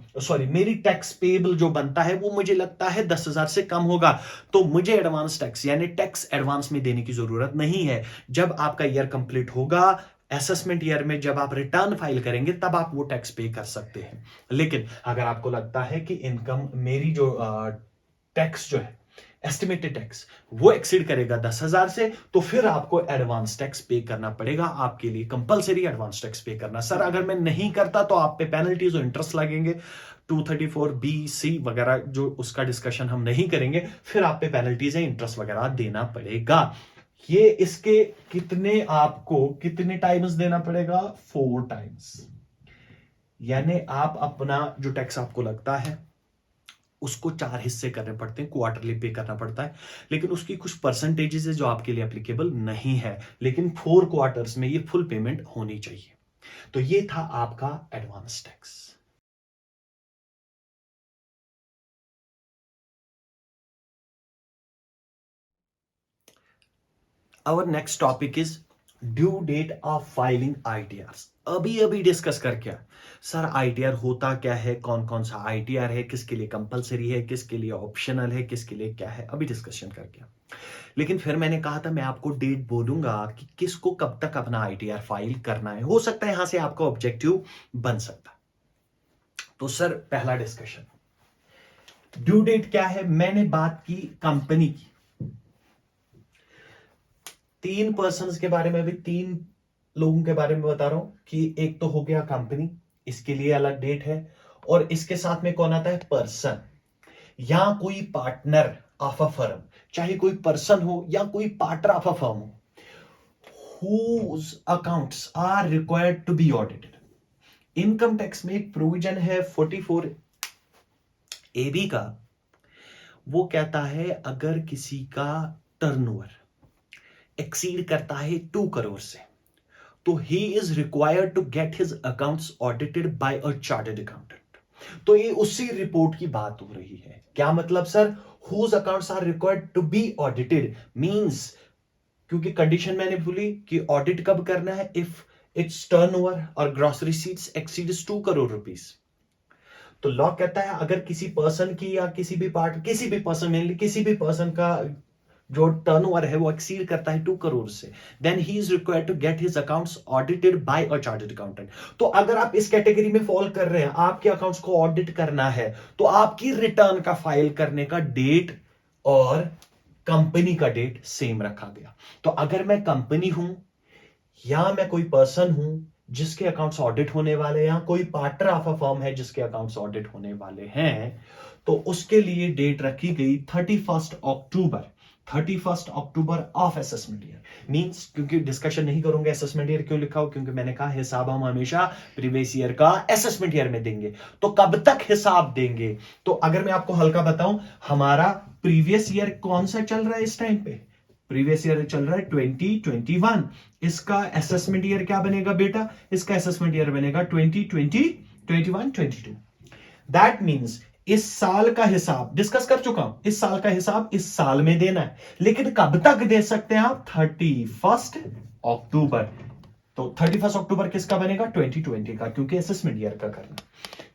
मेरी टैक्स पेबल जो बनता है वो मुझे लगता है 10,000 से कम होगा, तो मुझे एडवांस टैक्स यानी टैक्स एडवांस में देने की जरूरत नहीं है। जब आपका ईयर कंप्लीट होगा, असेसमेंट ईयर में जब आप रिटर्न फाइल करेंगे, तब आप वो टैक्स पे कर सकते हैं। लेकिन अगर आपको लगता है कि इनकम मेरी जो टैक्स जो है एस्टिमेटेड टैक्स वो एक्सीड करेगा 10,000 से, तो फिर आपको एडवांस टैक्स पे करना पड़ेगा, आपके लिए कंपलसरी एडवांस टैक्स पे करना। सर अगर मैं नहीं करता तो आप पे पेनल्टीज और इंटरेस्ट लगेंगे, 234B(C) वगैरह, जो उसका डिस्कशन हम नहीं करेंगे, फिर आप पे पेनल्टीज है, इंटरेस्ट वगैरह देना पड़ेगा। ये इसके आपको कितने टाइम्स देना पड़ेगा, 4 टाइम्स। यानी आप अपना जो टैक्स आपको लगता है उसको 4 हिस्से करने पड़ते हैं, क्वार्टरली पे करना पड़ता है, लेकिन उसकी कुछ परसेंटेजेस है जो आपके लिए एप्लीकेबल नहीं है, लेकिन 4 क्वार्टर्स में ये फुल पेमेंट होनी चाहिए। तो ये था आपका advance tax. Our next topic is due date of filing ITR. अभी डिस्कस करके सर आईटीआर होता क्या है, कौन कौन सा आईटीआर है, किसके लिए कंपलसरी है, किसके लिए ऑप्शनल है, किसके लिए क्या है, अभी डिस्कशन करके। लेकिन फिर मैंने कहा था मैं आपको डेट बोलूंगा कि किसको कब तक अपना आईटीआर फाइल करना है, हो सकता है यहां से आपका ऑब्जेक्टिव बन सकता। तो सर पहला डिस्कशन, ड्यू डेट क्या है, मैंने बात की कंपनी की। 3 पर्सन्स के बारे में, अभी 3 लोगों के बारे में बता रहा हूं कि एक तो हो गया कंपनी, इसके लिए अलग डेट है, और इसके साथ में कौन आता है, पर्सन या कोई पार्टनर ऑफ अ फर्म, चाहे कोई पर्सन हो या कोई पार्टनर ऑफ अ फर्म हो, whose accounts are required to be audited। Income tax में एक प्रोविजन है 44AB का, वो कहता है अगर किसी का टर्नओवर एक्सीड करता है 2 करोड़ से, तो he is required to get his accounts audited by a chartered accountant. तो ये उसी रिपोर्ट की बात हो रही है। क्या मतलब sir, whose accounts are required to be audited means, क्योंकि कंडीशन मैंने बोली कि ऑडिट कब करना है, इफ इट्स टर्नओवर और gross receipts exceeds 2 crore rupees. तो लॉ कहता है अगर किसी पर्सन की या किसी भी पर्सन, मेनली किसी भी पर्सन का जो टर्नओवर है वो एक्सीड करता है 2 करोड़ से, then he is required to get his accounts audited by a chartered accountant. तो अगर आप इस कैटेगरी में फॉल कर रहे हैं, आपके अकाउंट्स को ऑडिट करना है, तो आपकी रिटर्न का फाइल करने का डेट और कंपनी का डेट सेम रखा गया। तो अगर मैं कंपनी हूं या मैं कोई पर्सन हूं जिसके अकाउंट्स ऑडिट होने वाले हैं, या कोई पार्टनर ऑफ अ फर्म है जिसके अकाउंट्स ऑडिट होने वाले हैं, तो उसके लिए डेट रखी गई 31 अक्टूबर ऑफ असेसमेंट ईयर। मींस, क्योंकि डिस्कशन नहीं करूंगा असेसमेंट ईयर क्यों लिखा हो, क्योंकि मैंने कहा हिसाब हम हमेशा प्रीवियस ईयर का असेसमेंट ईयर में देंगे। तो कब तक हिसाब देंगे, तो अगर मैं आपको हल्का बताऊं, हमारा प्रीवियस ईयर कौन सा चल रहा है इस टाइम पे, प्रीवियस ईयर चल रहा है 2021। इसका असेसमेंट ईयर क्या बनेगा बेटा, इसका असेसमेंट ईयर बनेगा 2020, 21, 22। दैट मींस इस साल का हिसाब डिस्कस कर चुका हूं, इस साल का हिसाब इस साल में देना है, लेकिन कब तक दे सकते हैं आप, 31 अक्टूबर। तो 31 अक्टूबर किसका बनेगा, 2020 का, क्योंकि असेसमेंट ईयर का करना।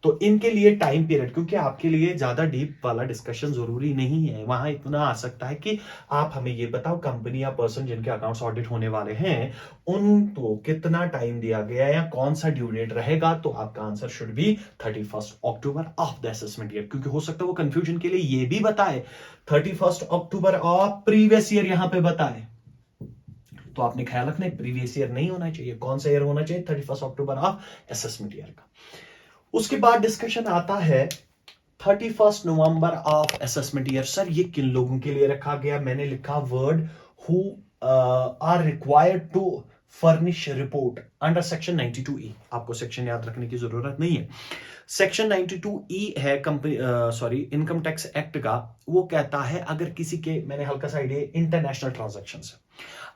तो इनके लिए टाइम पीरियड, क्योंकि आपके लिए ज्यादा डीप वाला डिस्कशन जरूरी नहीं है, वहां इतना आ सकता है कि आप हमें ये बताओ कंपनी या पर्सन जिनके अकाउंट्स ऑडिट होने वाले हैं उनको कितना टाइम दिया गया है या कौन सा ड्यू डेट रहेगा, तो आपका answer should be 31 October of the assessment year. क्योंकि हो सकता है वो कंफ्यूजन के लिए ये भी बताए 31 अक्टूबर ऑफ प्रीवियस ईयर यहां पे बताए, तो आपने ख्याल रखना है प्रीवियस ईयर नहीं होना चाहिए, कौन सा ईयर होना चाहिए, 31 अक्टूबर ऑफ असेसमेंट ईयर का। उसके बाद डिस्कशन आता है 31 November of assessment year. Sir ये किन लोगों के लिए रखा गया, मैंने लिखा word who are required to furnish report under section 92E। आपको सेक्शन याद रखने की जरूरत नहीं है। सेक्शन 92E है इनकम टैक्स एक्ट का। वो कहता है अगर किसी के, मैंने हल्का सा आइडिया, इंटरनेशनल ट्रांजैक्शंस है,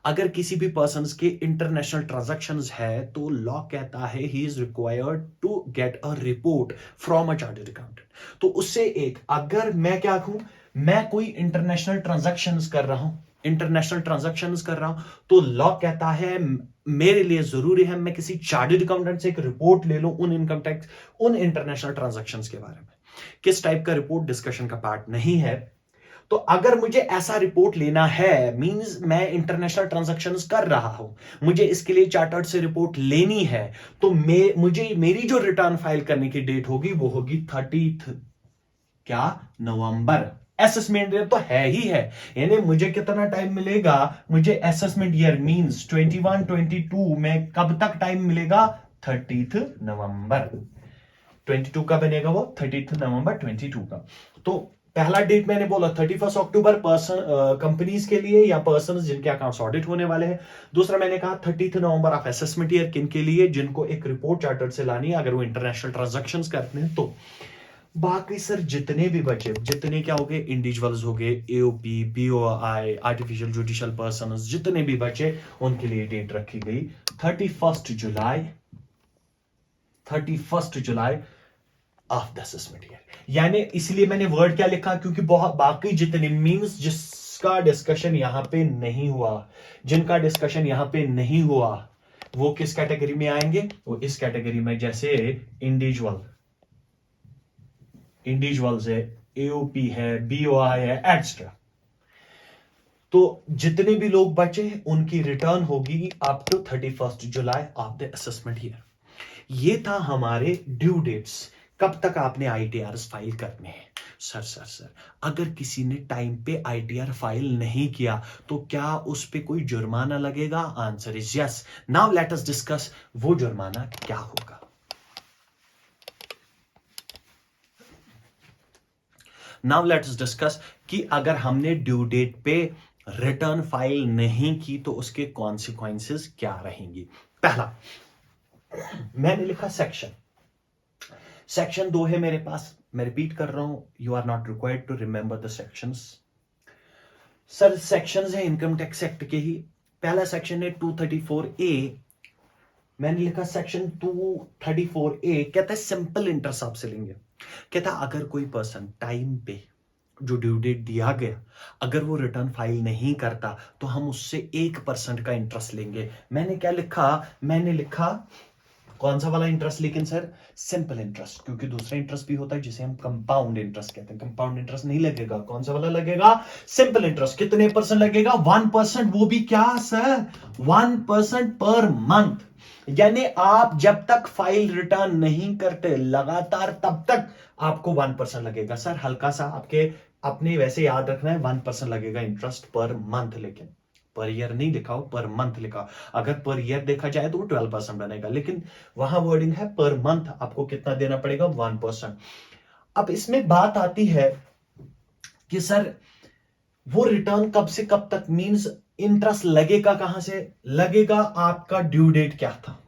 अगर किसी भी पर्सन के इंटरनेशनल ट्रांजैक्शंस है तो लॉ कहता है he is required to get a report from a chartered accountant. तो उससे एक, अगर मैं क्या कहूं, मैं कोई इंटरनेशनल ट्रांजैक्शंस कर रहा हूं, तो लॉ कहता है मेरे लिए जरूरी है मैं किसी चार्टर्ड अकाउंटेंट से एक रिपोर्ट ले लूं उन इंटरनेशनल ट्रांजैक्शंस के बारे में। किस टाइप का रिपोर्ट डिस्कशन का पार्ट नहीं है। तो अगर मुझे ऐसा रिपोर्ट लेना है, मींस मैं इंटरनेशनल ट्रांजैक्शंस कर रहा हूं, मुझे इसके लिए चार्टर्ड से रिपोर्ट लेनी है, तो मुझे मेरी जो रिटर्न फाइल करने की डेट होगी वो होगी 30 क्या नवंबर। असेसमेंट ईयर तो है ही है, यानी मुझे कितना टाइम मिलेगा, मुझे असेसमेंट ईयर मींस 21-22 में कब तक टाइम मिलेगा, 30 नवंबर। 22 का बनेगा वो 30 नवंबर 22 का। तो पहला डेट मैंने बोला 31 अक्टूबर कंपनीज के लिए या पर्सन जिनके अकाउंट्स ऑडिट होने वाले हैं। दूसरा मैंने कहा 30 नवंबर ऑफ असेसमेंट ईयर किन के लिए, जिनको एक रिपोर्ट चार्टर्ड से लानी है अगर वो इंटरनेशनल ट्रांजैक्शंस करते हैं तो। बाकी सर जितने भी बचे, जितने क्या हो गए, इंडिविजुअल्स हो गए, AOP, BOI, artificial judicial person, जितने भी बचे उनके लिए डेट रखी गई 31 July of the assessment year. यानी इसलिए मैंने वर्ड क्या लिखा, क्योंकि बहुत बाकी जितने मींस जिनका डिस्कशन यहां पे नहीं हुआ वो किस कैटेगरी में आएंगे, वो इस कैटेगरी में, जैसे इंडिविजुअल्स है, एओपी है, बीओआई है, एक्स्ट्रा। तो जितने भी लोग बचे उनकी रिटर्न होगी up to 31 July of the assessment year. ये था हमारे ड्यू डेट्स, कब तक आपने आईटीआर फाइल करने हैं। सर अगर किसी ने टाइम पे आईटीआर फाइल नहीं किया तो क्या उस पे कोई जुर्माना लगेगा? Answer is yes. Now let us discuss वो जुर्माना क्या होगा। नाउ लेट अस डिस्कस कि अगर हमने ड्यू डेट पे रिटर्न फाइल नहीं की तो उसके कॉन्सिक्वेंसेस क्या रहेंगी। पहला मैंने लिखा सेक्शन 2 है मेरे पास, मैं रिपीट कर रहा हूं, you are not required to remember the sections. सर सेक्शंस है इनकम टैक्स एक्ट के ही। पहला सेक्शन है 234A, मैंने लिखा सेक्शन 234A कहता है सिंपल इंटरेस्ट आपसे लेंगे। कहता अगर कोई पर्सन टाइम पे जो ड्यू डेट दिया गया अगर वो रिटर्न फाइल नहीं करता तो हम उससे 1% का इंटरेस्ट लेंगे। मैंने क्या लिखा, मैंने लिखा कौन सा वाला इंटरेस्ट, लेकिन सर सिंपल इंटरेस्ट, क्योंकि दूसरा इंटरेस्ट भी होता है जिसे हम कंपाउंड इंटरेस्ट कहते हैं। कंपाउंड इंटरेस्ट नहीं लगेगा, कौन सा वाला लगेगा, सिंपल इंटरेस्ट। कितने परसेंट लगेगा, 1%, वो भी क्या सर, 1% पर मंथ। यानी आप जब तक फाइल रिटर्न नहीं करते लगातार तब तक आपको 1% लगेगा। सर हल्का सा आपके अपने वैसे याद रखना है, 1% लगेगा इंटरेस्ट पर मंथ, लेकिन पर ईयर नहीं लिखा हो, पर मंथ लिखा। अगर पर ईयर देखा जाए तो वो 12% बनेगा, लेकिन वहां वर्डिंग है पर मंथ आपको कितना देना पड़ेगा, 1%। अब इसमें बात आती है कि सर वो रिटर्न कब से कब तक, मींस इंटरेस्ट लगेगा कहां से लगेगा, आपका ड्यू डेट क्या था।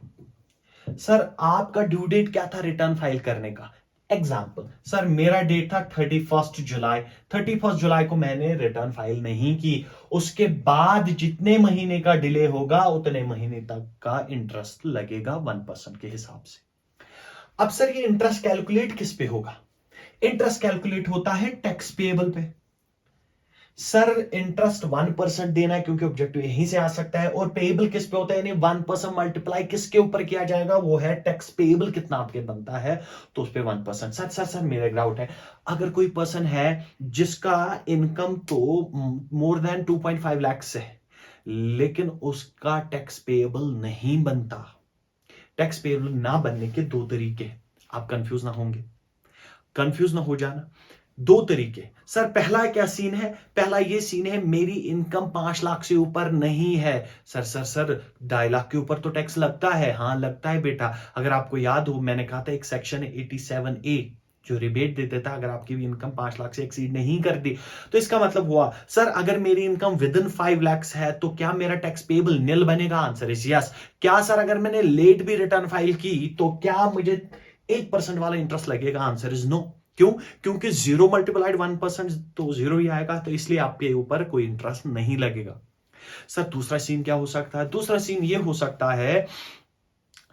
सर आपका ड्यू डेट क्या था रिटर्न फाइल करने का। एग्जाम्पल, सर मेरा डेट था 31 जुलाई। 31 जुलाई को मैंने रिटर्न फाइल नहीं की, उसके बाद जितने महीने का डिले होगा उतने महीने तक का इंटरेस्ट लगेगा 1% के हिसाब से। अब सर ये इंटरेस्ट कैलकुलेट किस पे होगा, इंटरेस्ट कैलकुलेट होता है टैक्स पेएबल पे। सर इंटरेस्ट 1% देना है क्योंकि ऑब्जेक्टिव यहीं से आ सकता है, और पेएबल किस पे होता है, यानी 1% मल्टीप्लाई किसके ऊपर किया जाएगा, वो है टैक्स पेएबल कितना आपके बनता है तो उस पे 1%। सर मेरा एक डाउट है, अगर कोई पर्सन है जिसका इनकम तो मोर देन 2.5 लाख है लेकिन उसका टैक्स पेएबल नहीं बनता, टैक्स पेएबल ना बनने के दो तरीके, आप कंफ्यूज ना होंगे, कंफ्यूज ना हो जाना। दो तरीके सर, पहला क्या सीन है, पहला ये सीन है मेरी इनकम 5 लाख से ऊपर नहीं है। सर 2.5 लाख के ऊपर तो टैक्स लगता है, हाँ लगता है बेटा। अगर आपको याद हो मैंने कहा था एक सेक्शन है 87A जो रिबेट देते था, अगर आपकी इनकम 5 लाख से एक्सीड नहीं करती, तो इसका मतलब हुआ सर अगर मेरी इनकम विद इन 5 लाख है तो क्या मेरा टैक्स पेबल निल बनेगा? Answer is yes. क्या सर अगर मैंने लेट भी रिटर्न फाइल की तो क्या मुझे 8% वाला इंटरेस्ट लगेगा? Answer is no. क्यों? क्योंकि 0 मल्टीप्लाइड 1% तो 0 ही आएगा, तो इसलिए आपके ऊपर कोई इंटरेस्ट नहीं लगेगा। सर दूसरा सीन क्या हो सकता है? दूसरा सीन ये हो सकता है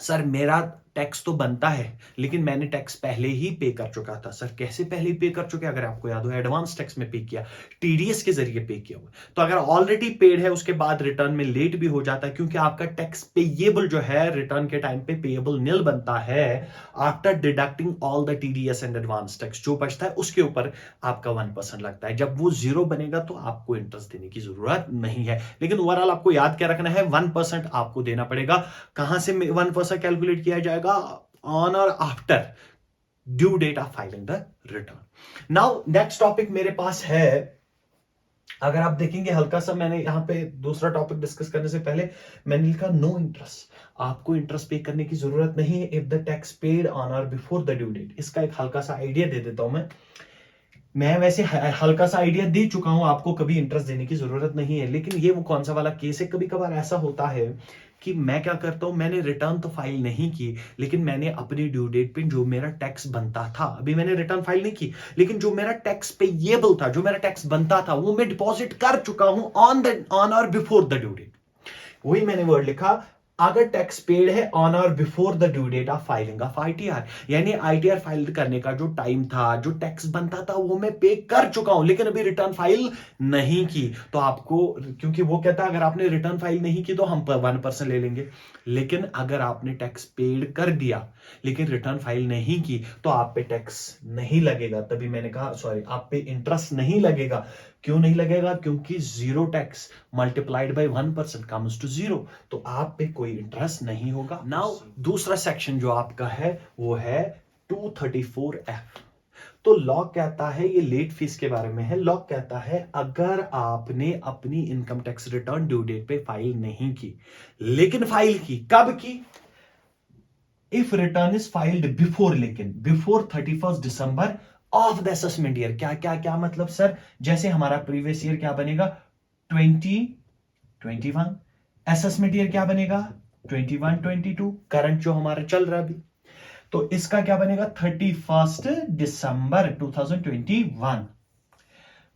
सर मेरा टैक्स तो बनता है लेकिन मैंने टैक्स पहले ही पे कर चुका था। सर कैसे पहले पे कर चुके? अगर आपको याद हो एडवांस टैक्स में पे किया, टीडीएस के जरिए पे किया हुआ। तो अगर ऑलरेडी पेड है उसके बाद रिटर्न में लेट भी हो जाता है, क्योंकि आपका टैक्स पेएबल जो है रिटर्न के टाइम पे पेएबल निल बनता है after deducting all the TDS and advance tax. जो बचता है उसके ऊपर आपका 1% लगता है। जब वो 0 बनेगा तो आपको इंटरेस्ट देने की जरूरत नहीं है। लेकिन ओवरऑल आपको याद क्या रखना है, 1% आपको देना पड़ेगा। कहां से 1% कैलकुलेट किया जाएगा? ऑन और after due date of filing the return. Now next topic मेरे पास है, अगर आप देखेंगे हल्का सा मैंने यहां पे दूसरा टॉपिक डिस्कस करने से पहले मैंने लिखा नो इंटरेस्ट। आपको इंटरेस्ट पे करने की जरूरत नहीं है if the tax paid on और बिफोर द ड्यू डेट। इसका एक हल्का सा आइडिया दे देता हूं मैं वैसे हल्का सा आइडिया दे चुका हूं आपको, कभी इंटरेस्ट देने की जरूरत नहीं है। लेकिन ये वो कौन सा वाला केस है, कभी कभार ऐसा होता है कि मैं क्या करता हूं, मैंने रिटर्न तो फाइल नहीं की लेकिन मैंने अपनी ड्यू डेट पे जो मेरा टैक्स बनता था, अभी मैंने रिटर्न फाइल नहीं की लेकिन जो मेरा टैक्स पेएबल था, जो मेरा टैक्स बनता था वो मैं डिपॉजिट कर चुका हूं ऑन और बिफोर द ड्यू डेट। वही मैंने वर्ड लिखा, अगर टैक्स पेड है ऑन और before the due date of filing of ITR, यानी आईटीआर फाइल करने का जो टाइम था, जो टैक्स बनता था वो मैं पे कर चुका हूं लेकिन अभी रिटर्न फाइल नहीं की, तो आपको, क्योंकि वो कहता है अगर आपने रिटर्न फाइल नहीं की तो हम 1% ले लेंगे। लेकिन अगर आपने टैक्स पेड कर दिया लेकिन रिटर्न फाइल नहीं की तो आप पे टैक्स नहीं लगेगा। तभी मैंने कहा सॉरी, आप पे इंटरेस्ट नहीं लगेगा। क्यों नहीं लगेगा? क्योंकि 0 tax multiplied by 1% comes to 0, तो आप पे कोई इंटरेस्ट नहीं होगा। नाउ दूसरा सेक्शन जो आपका है वो है 234F। तो लॉ कहता है, ये लेट फीस के बारे में है, लॉ कहता है अगर आपने अपनी income tax return due date पे फाइल नहीं की लेकिन फाइल की, कब की? If return is filed before, लेकिन before 31 December of the assessment year. क्या क्या क्या मतलब सर? जैसे हमारा प्रीवियस ईयर क्या बनेगा? 2021। असेसमेंट ईयर क्या बनेगा? 21-22। करंट जो हमारा चल रहा है अभी, तो इसका क्या बनेगा? 31 दिसंबर 2021।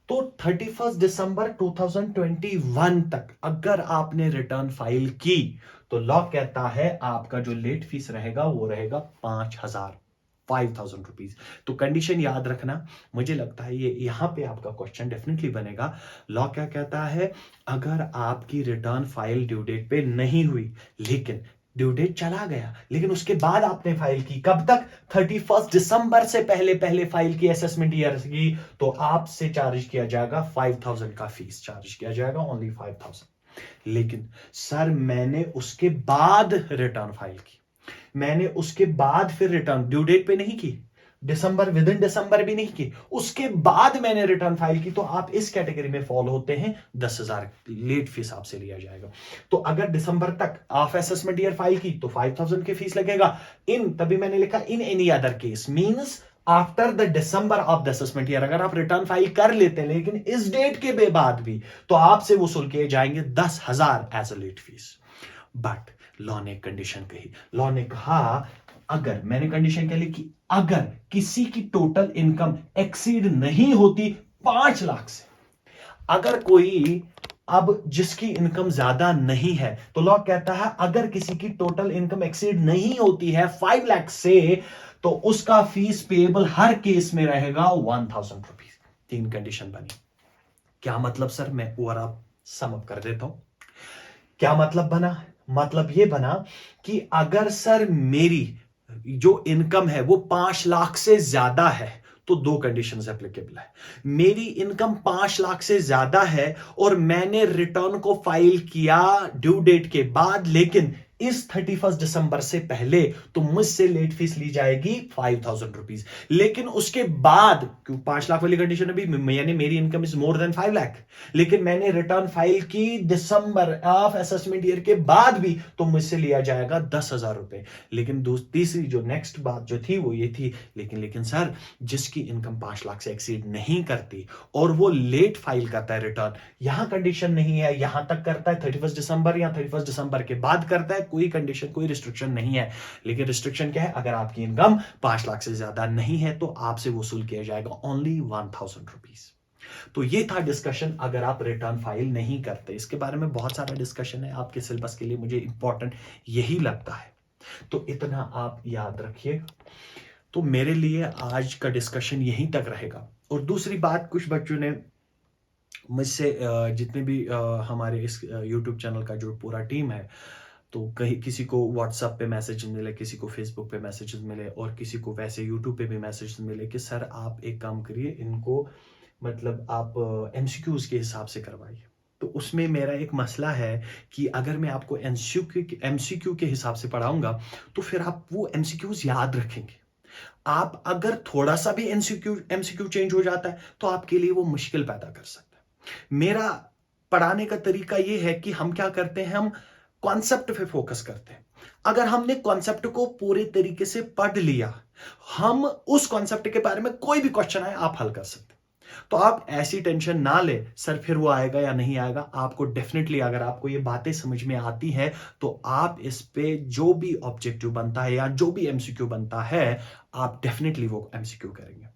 तो 31 दिसंबर 2021 तक अगर आपने रिटर्न फाइल की तो लॉ कहता है आपका जो लेट फीस रहेगा वो रहेगा 5,000 रुपीज। तो कंडीशन याद रखना, मुझे लगता है ये यहां पे आपका क्वेश्चन डेफिनेटली बनेगा। लॉ क्या कहता है, अगर आपकी रिटर्न फाइल ड्यू डेट पे नहीं हुई लेकिन ड्यू डेट चला गया लेकिन उसके बाद आपने फाइल की, कब तक? 31 दिसंबर से पहले पहले फाइल की असेसमेंट ईयर की, तो आपसे चार्ज किया जाएगा 5,000 का फीस चार्ज किया जाएगा, ओनली 5,000। लेकिन सर मैंने उसके बाद रिटर्न फाइल की, मैंने उसके बाद फिर रिटर्न ड्यू डेट पे नहीं की, दिसंबर विद इन दिसंबर भी नहीं की, उसके बाद मैंने रिटर्न फाइल की, तो आप इस कैटेगरी में फॉलो होते हैं, 10,000 लेट फीस आपसे लिया जाएगा। तो अगर दिसंबर तक आप असेसमेंट ईयर फाइल की तो 5,000 की फीस लगेगा। इन, तभी मैंने लिखा in any other case means after the December of the assessment year, अगर आप रिटर्न फाइल कर लेते हैं लेकिन इस डेट के बाद भी, तो आपसे वसूल किए जाएंगे 10,000 as a late fee. But law ने कंडीशन कही, लॉ ने कहा अगर, मैंने कंडीशन क्या लिखी, अगर किसी की टोटल इनकम एक्सीड नहीं होती 5 लाख से, अगर कोई, अब जिसकी इनकम ज्यादा नहीं है तो लॉ कहता है अगर किसी की टोटल इनकम एक्सीड नहीं होती है 5 लाख से तो उसका फीस पेएबल हर केस में रहेगा 1,000 रुपीज। 3 कंडीशन बनी। क्या मतलब सर? मैं ओवरऑल सम अप कर देता हूं। क्या मतलब बना? मतलब यह बना कि अगर सर मेरी जो इनकम है वो 5 लाख से ज्यादा है तो 2 कंडीशंस एप्लीकेबल है। मेरी इनकम 5 लाख से ज्यादा है और मैंने रिटर्न को फाइल किया ड्यू डेट के बाद लेकिन इस 31 दिसंबर से पहले तो मुझसे लेट फीस ली जाएगी 5,000 रुपीज, लेकिन उसके बाद क्यों 5 लाख वाली कंडीशन अभी, यानी मेरी income is more than 5 lakh, लेकिन मैंने रिटर्न फाइल की दिसंबर ऑफ असेसमेंट ईयर के बाद भी, तो मुझसे लिया जाएगा 10,000 रुपए। लेकिन तीसरी जो नेक्स्ट बात जो थी वो ये थी, लेकिन सर जिसकी इनकम 5 लाख से एक्सीड नहीं करती और वो लेट फाइल करता है रिटर्न, यहां कंडीशन नहीं है, यहां तक करता है 31 दिसंबर या 31 दिसंबर के बाद करता है, कोई कंडीशन कोई रिस्ट्रिक्शन नहीं है। लेकिन रिस्ट्रिक्शन क्या है, अगर आपकी इनकम 5 लाख से ज्यादा नहीं है तो आपसे वसूल किया जाएगा ओनली 1,000 रुपीज। तो ये था डिस्कशन अगर आप रिटर्न फाइल नहीं करते। इसके बारे में बहुत सारा डिस्कशन है, आपके सिलेबस के लिए मुझे इंपॉर्टेंट यही लगता है, तो इतना आप याद रखिए। तो मेरे लिए आज का डिस्कशन यहीं तक रहेगा। और दूसरी बात, कुछ बच्चों ने मुझसे जितने भी हमारे इस यूट्यूब चैनल का जो पूरा टीम है, तो कहीं किसी को व्हाट्सएप पे मैसेज मिले, किसी को फेसबुक पे मैसेजेस मिले और किसी को वैसे यूट्यूब पे भी मैसेज मिले कि सर आप एक काम करिए, इनको मतलब आप एमसीक्यूज के हिसाब से करवाइए। तो उसमें मेरा एक मसला है कि अगर मैं आपको एमसीक्यू के हिसाब से पढ़ाऊंगा तो फिर आप वो एमसीक्यूज याद रखेंगे। आप अगर थोड़ा सा भी एमसीक्यू चेंज हो जाता है तो आपके लिए वो मुश्किल पैदा कर सकता है। मेरा पढ़ाने का तरीका ये है कि हम क्या करते हैं, हम कॉन्सेप्ट पे फोकस करते हैं। अगर हमने कॉन्सेप्ट को पूरे तरीके से पढ़ लिया, हम उस कॉन्सेप्ट के बारे में कोई भी क्वेश्चन आए आप हल कर सकते हैं। तो आप ऐसी टेंशन ना ले सर फिर वो आएगा या नहीं आएगा, आपको डेफिनेटली अगर आपको ये बातें समझ में आती है तो आप इस पे जो भी ऑब्जेक्टिव बनता है या जो भी एमसीक्यू बनता है आप डेफिनेटली वो एमसीक्यू करेंगे।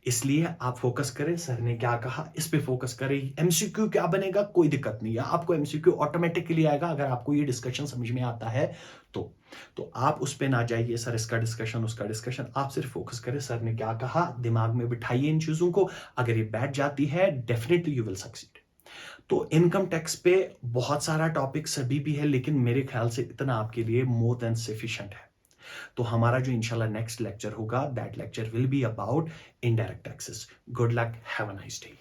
इसलिए आप फोकस करें, सर ने क्या कहा इस पे फोकस करें। एमसीक्यू क्या बनेगा कोई दिक्कत नहीं है, आपको एमसीक्यू ऑटोमेटिकली आएगा अगर आपको ये डिस्कशन समझ में आता है तो आप उस पे ना जाइए सर इसका डिस्कशन उसका डिस्कशन, आप सिर्फ फोकस करें सर ने क्या कहा, दिमाग में बिठाइए इन चीजों को। अगर ये बैठ जाती है डेफिनेटली यू विल सक्सीड। तो इनकम टैक्स पे बहुत सारा टॉपिक सभी भी है, लेकिन मेरे ख्याल से इतना आपके लिए मोर देन सफिशिएंट है। तो हमारा जो इंशाल्लाह नेक्स्ट लेक्चर होगा, that lecture will be about indirect taxes. Good luck, have a nice day.